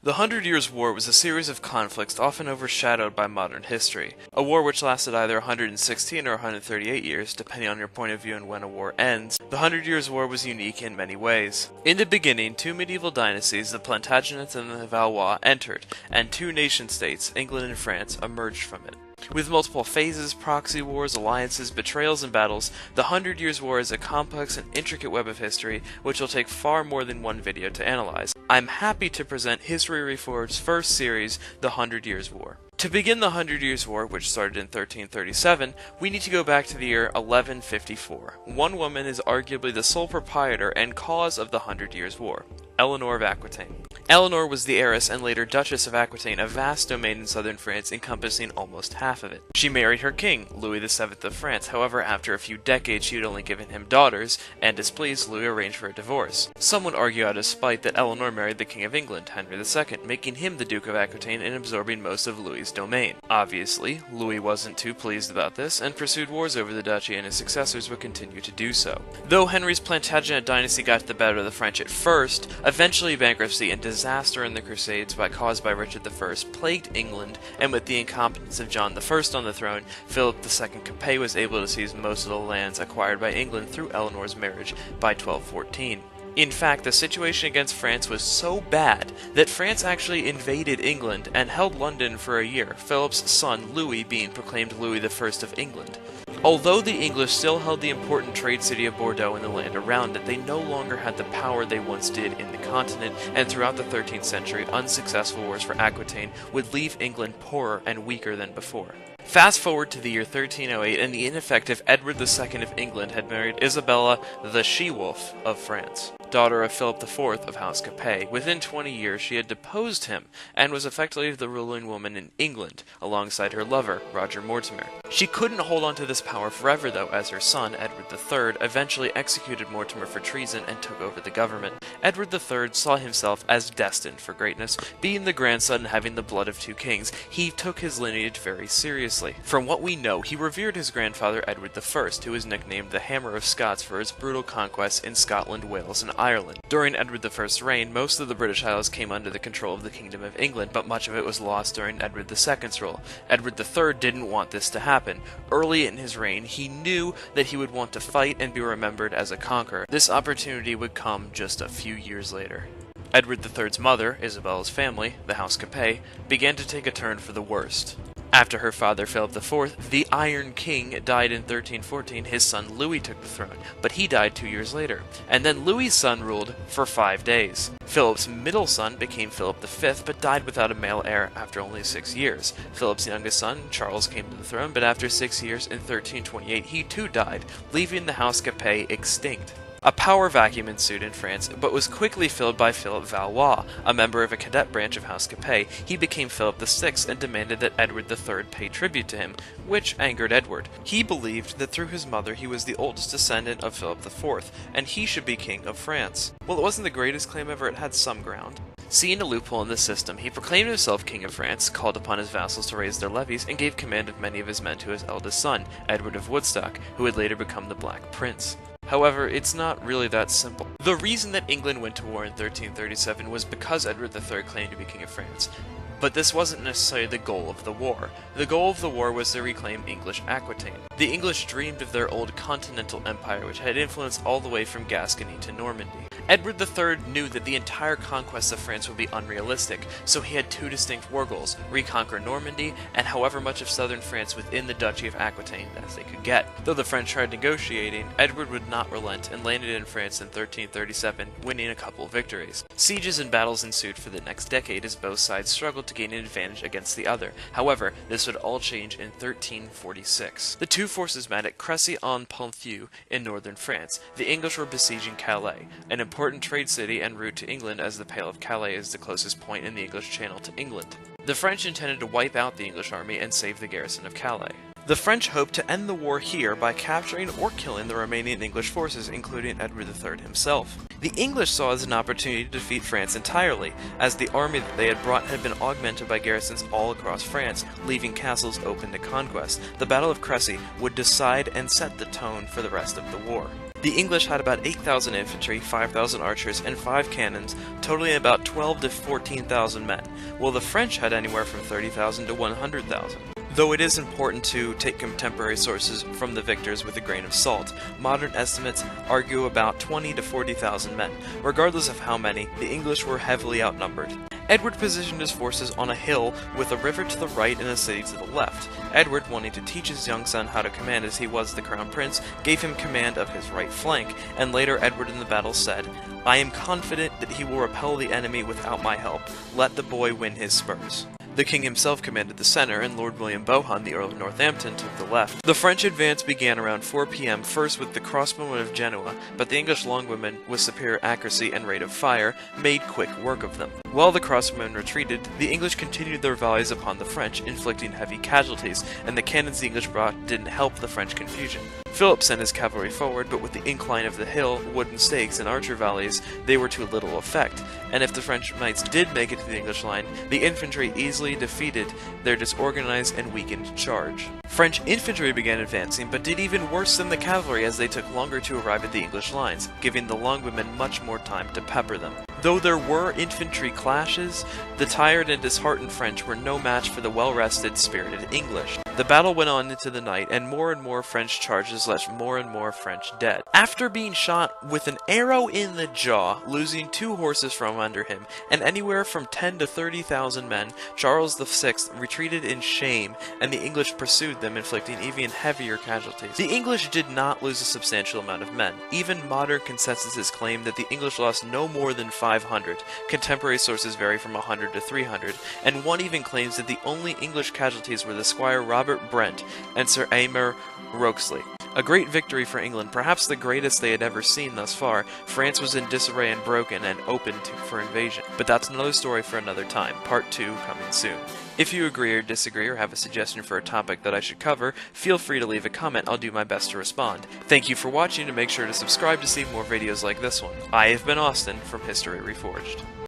The Hundred Years' War was a series of conflicts often overshadowed by modern history. A war which lasted either 116 or 138 years, depending on your point of view and when a war ends. The Hundred Years' War was unique in many ways. In the beginning, two medieval dynasties, the Plantagenets and the Valois, entered, and two nation-states, England and France, emerged from it. With multiple phases, proxy wars, alliances, betrayals, and battles, the Hundred Years' War is a complex and intricate web of history which will take far more than one video to analyze. I'm happy to present History Reforged's first series, The Hundred Years' War. To begin the Hundred Years' War, which started in 1337, we need to go back to the year 1154. One woman is arguably the sole proprietor and cause of the Hundred Years' War, Eleanor of Aquitaine. Eleanor was the heiress and later Duchess of Aquitaine, a vast domain in southern France encompassing almost half of it. She married her king, Louis VII of France. However, after a few decades she had only given him daughters, and displeased, Louis arranged for a divorce. Some would argue out of spite that Eleanor married the King of England, Henry II, making him the Duke of Aquitaine and absorbing most of Louis's domain. Obviously, Louis wasn't too pleased about this, and pursued wars over the duchy, and his successors would continue to do so. Though Henry's Plantagenet dynasty got the better of the French at first, eventually bankruptcy and disaster in the Crusades caused by Richard I plagued England, and with the incompetence of John I on the throne, Philip II Capet was able to seize most of the lands acquired by England through Eleanor's marriage by 1214. In fact, the situation against France was so bad that France actually invaded England and held London for a year, Philip's son Louis being proclaimed Louis I of England. Although the English still held the important trade city of Bordeaux and the land around it, they no longer had the power they once did in the continent, and throughout the 13th century, unsuccessful wars for Aquitaine would leave England poorer and weaker than before. Fast forward to the year 1308, and the ineffective Edward II of England had married Isabella the She-Wolf of France, daughter of Philip IV of House Capet. Within 20 years she had deposed him, and was effectively the ruling woman in England, alongside her lover, Roger Mortimer. She couldn't hold on to this power forever though, as her son, Edward III, eventually executed Mortimer for treason and took over the government. Edward III saw himself as destined for greatness. Being the grandson and having the blood of two kings, he took his lineage very seriously. From what we know, he revered his grandfather Edward I, who was nicknamed the Hammer of Scots for his brutal conquests in Scotland, Wales, and Ireland. During Edward I's reign, most of the British Isles came under the control of the Kingdom of England, but much of it was lost during Edward II's rule. Edward III didn't want this to happen. Early in his reign, he knew that he would want to fight and be remembered as a conqueror. This opportunity would come just a few years later. Edward III's mother, Isabella's family, the House Capet, began to take a turn for the worst. After her father Philip IV, the Iron King, died in 1314, his son Louis took the throne, but he died 2 years later. And then Louis's son ruled for 5 days. Philip's middle son became Philip V, but died without a male heir after only 6 years. Philip's youngest son, Charles, came to the throne, but after 6 years, in 1328, he too died, leaving the House Capet extinct. A power vacuum ensued in France, but was quickly filled by Philip Valois, a member of a cadet branch of House Capet. He became Philip VI and demanded that Edward III pay tribute to him, which angered Edward. He believed that through his mother he was the oldest descendant of Philip IV, and he should be king of France. While it wasn't the greatest claim ever, it had some ground. Seeing a loophole in the system, he proclaimed himself King of France, called upon his vassals to raise their levies, and gave command of many of his men to his eldest son, Edward of Woodstock, who would later become the Black Prince. However, it's not really that simple. The reason that England went to war in 1337 was because Edward III claimed to be King of France. But this wasn't necessarily the goal of the war. The goal of the war was to reclaim English Aquitaine. The English dreamed of their old continental empire, which had influence all the way from Gascony to Normandy. Edward III knew that the entire conquest of France would be unrealistic, so he had two distinct war goals: reconquer Normandy, and however much of southern France within the Duchy of Aquitaine as they could get. Though the French tried negotiating, Edward would not relent and landed in France in 1337, winning a couple of victories. Sieges and battles ensued for the next decade as both sides struggled to gain an advantage against the other. However, this would all change in 1346. The two forces met at Crécy-en-Ponthieu in northern France. The English were besieging Calais, an important trade city and route to England, as the Pale of Calais is the closest point in the English Channel to England. The French intended to wipe out the English army and save the garrison of Calais. The French hoped to end the war here by capturing or killing the remaining English forces, including Edward III himself. The English saw it as an opportunity to defeat France entirely, as the army that they had brought had been augmented by garrisons all across France, leaving castles open to conquest. The Battle of Crécy would decide and set the tone for the rest of the war. The English had about 8,000 infantry, 5,000 archers, and 5 cannons, totaling about 12 to 14,000 men, while the French had anywhere from 30,000 to 100,000. Though it is important to take contemporary sources from the victors with a grain of salt, modern estimates argue about 20 to 40,000 men. Regardless of how many, the English were heavily outnumbered. Edward positioned his forces on a hill with a river to the right and a city to the left. Edward, wanting to teach his young son how to command as he was the crown prince, gave him command of his right flank, and later Edward in the battle said, "I am confident that he will repel the enemy without my help. Let the boy win his spurs." The king himself commanded the center, and Lord William Bohun, the Earl of Northampton, took the left. The French advance began around 4 p.m. first with the crossbowmen of Genoa, but the English longbowmen, with superior accuracy and rate of fire, made quick work of them. While the crossbowmen retreated, the English continued their volleys upon the French, inflicting heavy casualties, and the cannons the English brought didn't help the French confusion. Philip sent his cavalry forward, but with the incline of the hill, wooden stakes, and archer valleys, they were to little effect, and if the French knights did make it to the English line, the infantry easily defeated their disorganized and weakened charge. French infantry began advancing, but did even worse than the cavalry as they took longer to arrive at the English lines, giving the longbowmen much more time to pepper them. Though there were infantry clashes, the tired and disheartened French were no match for the well-rested, spirited English. The battle went on into the night, and more French charges left more and more French dead. After being shot with an arrow in the jaw, losing 2 horses from under him, and anywhere from 10 to 30,000 men, Charles VI retreated in shame, and the English pursued them, inflicting even heavier casualties. The English did not lose a substantial amount of men. Even modern consensuses claim that the English lost no more than 500. Contemporary sources vary from 100 to 300, and one even claims that the only English casualties were the Squire Robert Brent and Sir Aymer Rokesley. A great victory for England, perhaps the greatest they had ever seen thus far. France was in disarray and broken and open for invasion. But that's another story for another time, part 2 coming soon. If you agree or disagree or have a suggestion for a topic that I should cover, feel free to leave a comment. I'll do my best to respond. Thank you for watching, and make sure to subscribe to see more videos like this one. I have been Austin from History Reforged.